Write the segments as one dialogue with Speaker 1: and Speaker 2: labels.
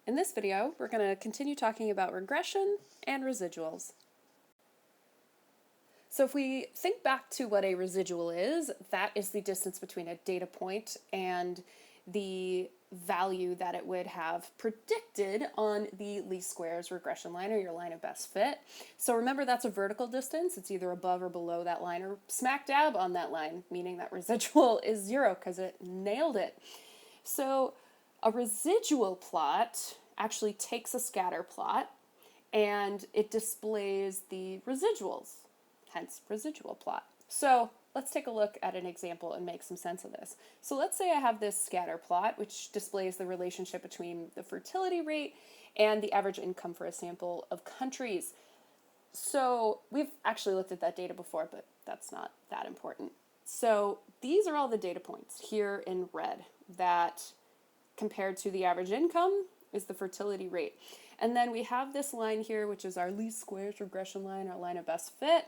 Speaker 1: In this video, we're going to continue talking about regression and residuals. So if we think back to what a residual is, that is the distance between a data point and the value that it would have predicted on the least squares regression line, or your line of best fit. So remember, that's a vertical distance. It's either above or below that line or smack dab on that line, meaning that residual is 0 because it nailed it. So a residual plot actually takes a scatter plot and it displays the residuals, hence residual plot. So let's take a look at an example and make some sense of this. So let's say I have this scatter plot which displays the relationship between the fertility rate and the average income for a sample of countries. So we've actually looked at that data before, but that's not that important. So these are all the data points here in red that compared to the average income is the fertility rate. And then we have this line here, which is our least squares regression line, our line of best fit.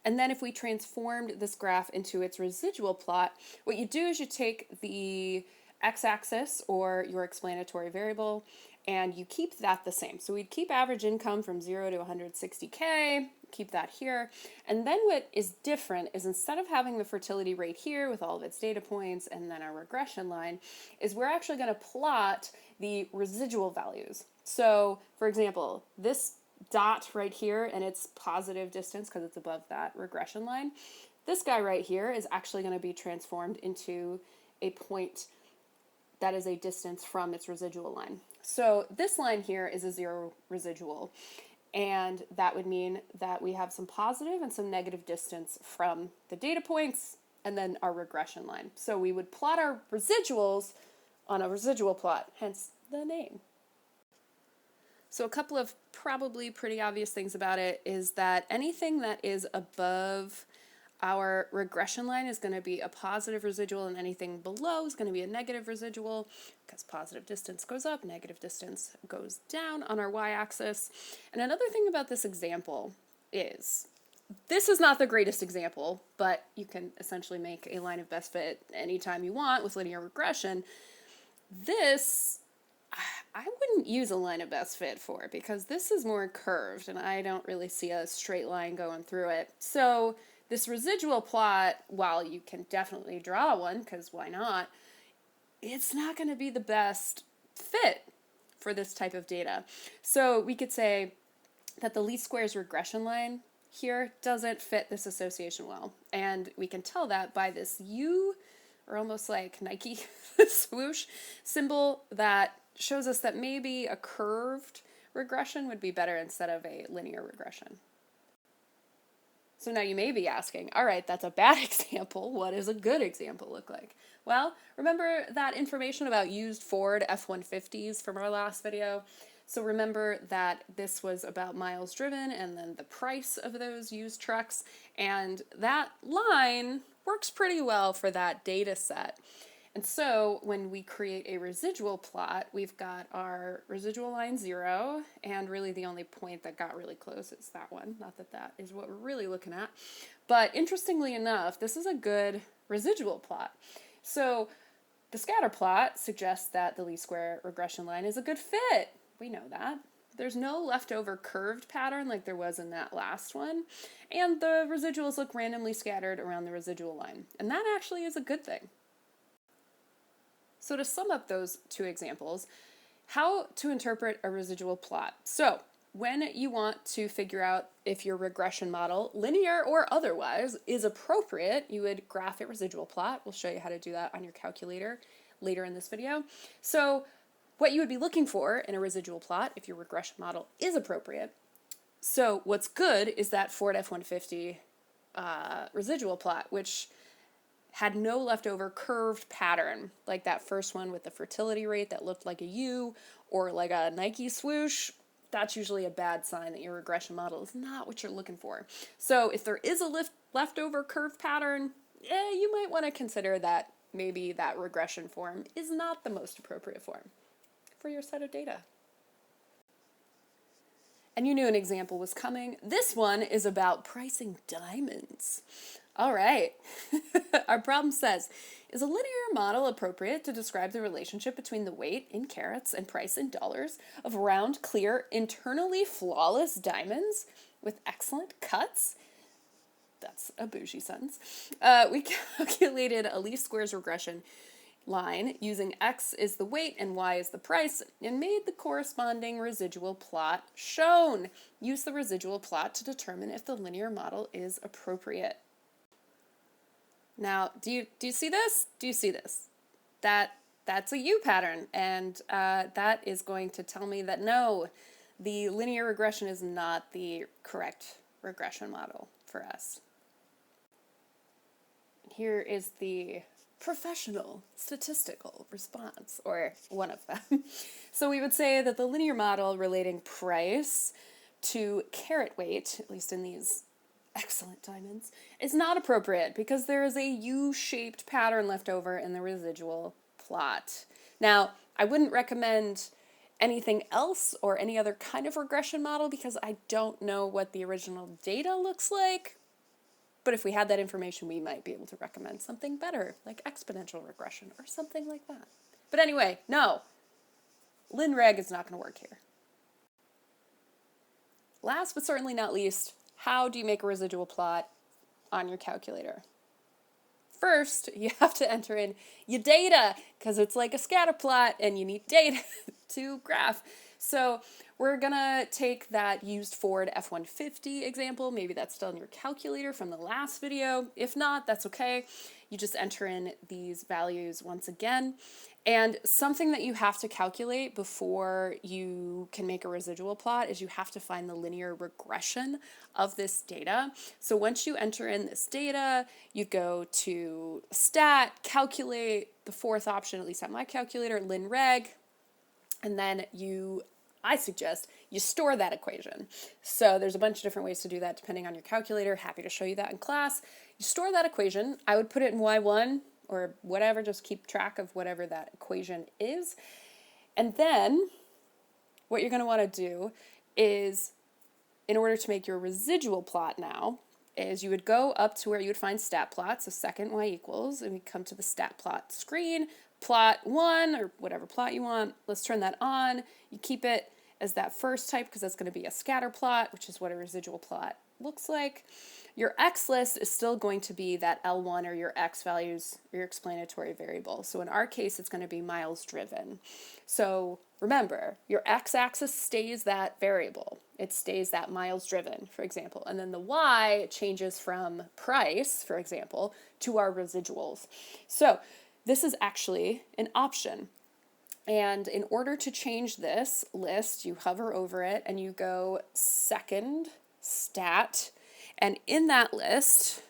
Speaker 1: And then if we transformed this graph into its residual plot, what you do is you take the x-axis, or your explanatory variable, and you keep that the same. So we'd keep average income from 0 to 160K, keep that here. And then what is different is, instead of having the fertility rate here with all of its data points and then our regression line, is we're actually going to plot the residual values. So for example, this dot right here and its positive distance because it's above that regression line, this guy right here is actually going to be transformed into a point that is a distance from its residual line. So this line here is a 0 residual, and that would mean that we have some positive and some negative distance from the data points and then our regression line. So we would plot our residuals on a residual plot, hence the name. So a couple of probably pretty obvious things about it is that anything that is above our regression line is going to be a positive residual, and anything below is going to be a negative residual, because positive distance goes up, negative distance goes down on our y-axis. And another thing about this example is, this is not the greatest example, but you can essentially make a line of best fit anytime you want with linear regression. This, I wouldn't use a line of best fit for, because this is more curved and I don't really see a straight line going through it. So this residual plot, while you can definitely draw one, because why not, it's not going to be the best fit for this type of data. So we could say that the least squares regression line here doesn't fit this association well. And we can tell that by this U, or almost like Nike swoosh symbol, that shows us that maybe a curved regression would be better instead of a linear regression. So now you may be asking, all right, that's a bad example. What does a good example look like? Well, remember that information about used Ford F-150s from our last video? So remember that this was about miles driven and then the price of those used trucks, and that line works pretty well for that data set. And so when we create a residual plot, we've got our residual line 0, and really the only point that got really close is that one. Not that that is what we're really looking at. But interestingly enough, this is a good residual plot. So the scatter plot suggests that the least square regression line is a good fit. We know that. There's no leftover curved pattern like there was in that last one. And the residuals look randomly scattered around the residual line. And that actually is a good thing. So to sum up those two examples, how to interpret a residual plot. So when you want to figure out if your regression model, linear or otherwise, is appropriate, you would graph a residual plot. We'll show you how to do that on your calculator later in this video. So what you would be looking for in a residual plot if your regression model is appropriate. So what's good is that Ford F-150 residual plot, which had no leftover curved pattern, like that first one with the fertility rate that looked like a U, or like a Nike swoosh. That's usually a bad sign that your regression model is not what you're looking for. So if there is a leftover curved pattern, you might want to consider that maybe that regression form is not the most appropriate form for your set of data. And you knew an example was coming. This one is about pricing diamonds. All right. Our problem says, is a linear model appropriate to describe the relationship between the weight in carats and price in dollars of round, clear, internally flawless diamonds with excellent cuts? That's a bougie sentence. We calculated a least squares regression line using x is the weight and y is the price and made the corresponding residual plot shown. Use the residual plot to determine if the linear model is appropriate. Now, do you see this? Do you see this? That's a U pattern, and that is going to tell me that no, the linear regression is not the correct regression model for us. Here is the professional statistical response, or one of them. So we would say that the linear model relating price to carat weight, at least in these excellent diamonds, is not appropriate because there is a U-shaped pattern left over in the residual plot. Now, I wouldn't recommend anything else or any other kind of regression model because I don't know what the original data looks like. But if we had that information, we might be able to recommend something better, like exponential regression or something like that. But anyway, no, LinReg is not going to work here. Last but certainly not least, how do you make a residual plot on your calculator? First, you have to enter in your data because it's like a scatter plot and you need data to graph. So we're gonna take that used Ford F-150 example. Maybe that's still in your calculator from the last video. If not, that's okay. You just enter in these values once again. And something that you have to calculate before you can make a residual plot is you have to find the linear regression of this data. So once you enter in this data, you go to stat, calculate, the fourth option, at least at my calculator, linreg, and then I suggest you store that equation. So there's a bunch of different ways to do that depending on your calculator. Happy to show you that in class. You store that equation. I would put it in Y1 or whatever, just keep track of whatever that equation is. And then what you're going to want to do is, in order to make your residual plot now, is you would go up to where you would find stat plot, so second y equals, and we come to the stat plot screen, plot 1, or whatever plot you want. Let's turn that on. You keep it as that first type because that's going to be a scatter plot, which is what a residual plot looks like. Your x list is still going to be that L1 or your x values, or your explanatory variable. So in our case, it's going to be miles driven. So remember, your x-axis stays that variable. It stays that miles driven, for example. And then the y changes from price, for example, to our residuals. So this is actually an option. And in order to change this list, you hover over it and you go second stat. And in that list,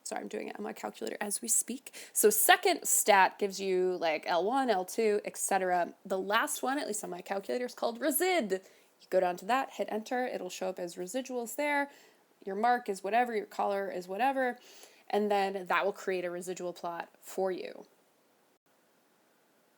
Speaker 1: sorry, I'm doing it on my calculator as we speak. So second stat gives you like L1, L2, etc. The last one, at least on my calculator, is called resid. You go down to that, hit enter, it'll show up as residuals there. Your mark is whatever, your color is whatever, and then that will create a residual plot for you.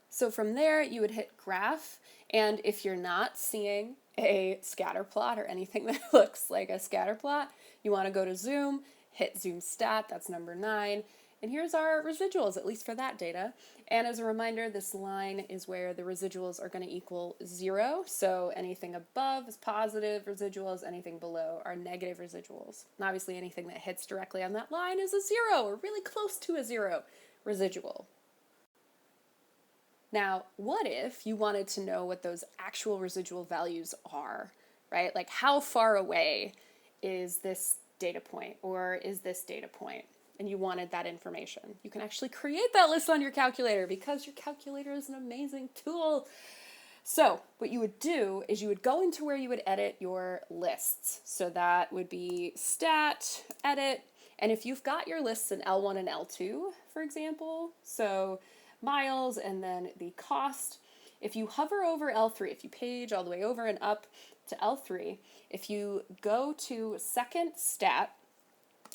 Speaker 1: So from there, you would hit graph, and if you're not seeing a scatter plot or anything that looks like a scatter plot, you want to go to zoom, hit zoom stat, that's number 9, and here's our residuals, at least for that data. And as a reminder, this line is where the residuals are going to equal 0, so anything above is positive residuals, anything below are negative residuals. And obviously anything that hits directly on that line is a 0, or really close to a 0 residual. Now, what if you wanted to know what those actual residual values are, right? Like how far away is this data point or is this data point? And you wanted that information. You can actually create that list on your calculator because your calculator is an amazing tool. So what you would do is you would go into where you would edit your lists. So that would be stat, edit, and if you've got your lists in L1 and L2, for example, so miles and then the cost, if you hover over L3, if you page all the way over and up to L3, if you go to second stat,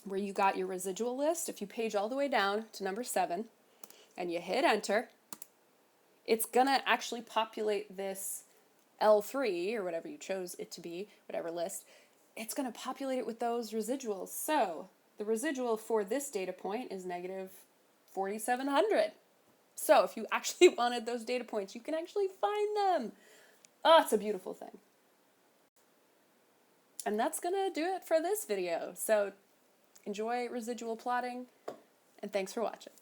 Speaker 1: where you got your residual list, if you page all the way down to number 7 and you hit enter, it's gonna actually populate this L3 or whatever you chose it to be, whatever list, it's gonna populate it with those residuals. So the residual for this data point is negative 4,700. So if you actually wanted those data points, you can actually find them. Oh, it's a beautiful thing. And that's gonna do it for this video. So enjoy residual plotting, and thanks for watching.